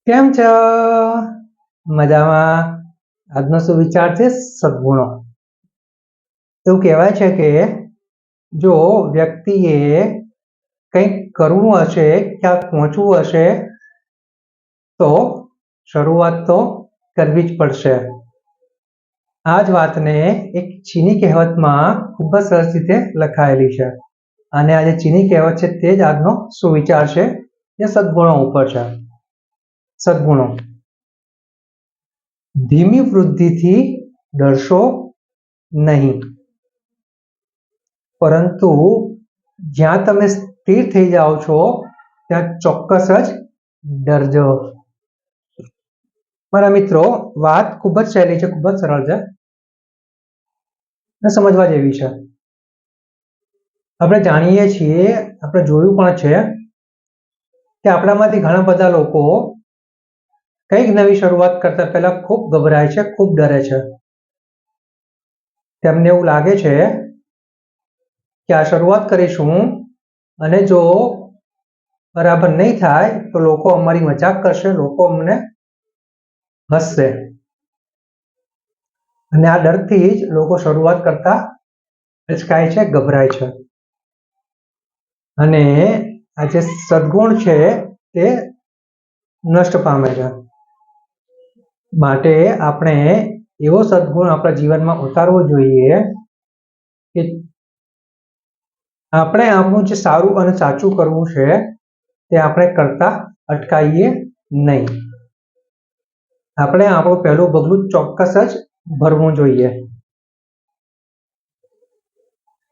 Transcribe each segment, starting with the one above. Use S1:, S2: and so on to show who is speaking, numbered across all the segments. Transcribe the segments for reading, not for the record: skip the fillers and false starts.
S1: કેમ છો? મજામાં? આજનો શું વિચાર છે? સદગુણો. એવું કહેવાય છે કે જો વ્યક્તિએ કંઈક કરવું હશે, ક્યાંક પહોંચવું હશે, તો શરૂઆત તો કરવી જ પડશે. આ જ વાતને એક ચીની કહેવતમાં ખૂબ જ સરસ રીતે લખાયેલી છે. અને આ જે ચીની કહેવત છે તે જ આજનો સુવિચાર છે, જે સદગુણો ઉપર છે. સદગુણો. ધીમી વૃદ્ધિથી ડરશો નહીં, પરંતુ જ્યાં તમે સ્થિર થઈ જાઓ છો ત્યાં ચોક્કસ જ ડરજો. મારા મિત્રો, વાત ખૂબ જ સહેલી છે, ખૂબ જ સરળ છે અને સમજવા જેવી છે. આપણે જાણીએ છીએ, આપણે જોયું પણ છે કે આપણામાંથી ઘણા બધા લોકો કંઈક નવી શરૂઆત કરતા પહેલા ખૂબ ગભરાય છે, ખૂબ ડરે છે. તેમને એવું લાગે છે કે આ શરૂઆત કરીશું અને જો બરાબર નહીં થાય તો લોકો અમારી મજાક કરશે, લોકો અમને હસશે. અને આ ડરથી જ લોકો શરૂઆત કરતા અચકાય છે, ગભરાય છે. અને આ જે સદગુણ છે તે નષ્ટ પામે છે. માટે આપણે એવો સદગુણ આપણા જીવનમાં ઉતારવો જોઈએ કે આપણે આપણું જે સારું અને સાચું કરવું છે તે આપણે કરતા અટકાઈએ નહીં. આપણે આપણું પહેલું પગલું ચોક્કસ જ ભરવું જોઈએ.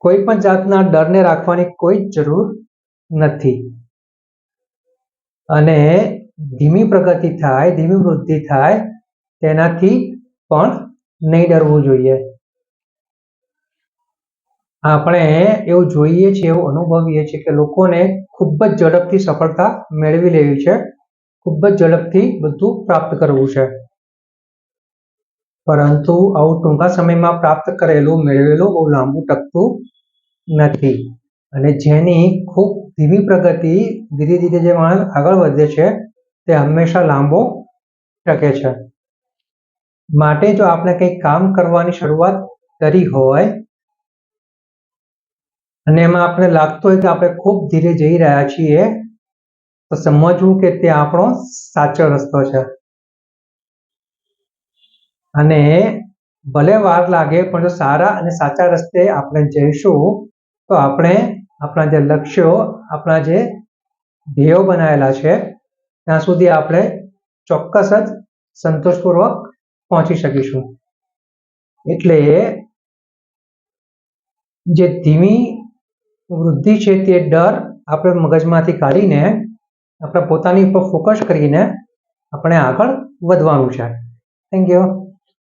S1: કોઈ પણ જાતના ડરને રાખવાની કોઈ જ જરૂર નથી. અને ધીમી પ્રગતિ થાય, ધીમી વૃદ્ધિ થાય તેનાથી પણ નહીં ડરવું જોઈએ. આપણે એવું જોઈએ છીએ, એવું અનુભવીએ છીએ કે લોકોને ખૂબ જ ઝડપથી સફળતા મેળવી લેવી છે, ખૂબ જ ઝડપથી બધું પ્રાપ્ત કરવું છે. પરંતુ આવું ટૂંકા સમયમાં પ્રાપ્ત કરેલું, મેળવેલું બહુ લાંબુ ટકતું નથી. અને જેની ખૂબ ધીમી પ્રગતિ, ધીરે ધીરે જે માણસ આગળ વધે છે તે હંમેશા લાંબો ટકે છે. માટે જો આપણે કંઈક કામ કરવાની શરૂઆત કરી હોય અને એમાં આપણે લાગતું હોય કે આપણે ખૂબ ધીરે જઈ રહ્યા છીએ, તો સમજવું કે તે આપણો સાચો રસ્તો છે. અને ભલે વાર લાગે પણ જો સારા અને સાચા રસ્તે આપણે જઈશું તો આપણે આપણા જે લક્ષ્યો, આપણા જે ધ્યેયો બનાવેલા છે ત્યાં સુધી આપણે ચોક્કસ જ સંતોષપૂર્વક પહોંચી શકીશું. એટલે જે ધીમી વૃદ્ધિ છે તે ડર આપણે મગજમાંથી કાઢીને આપણે પોતાની ઉપર ફોકસ કરીને આપણે આગળ વધવાનું છે. Thank you.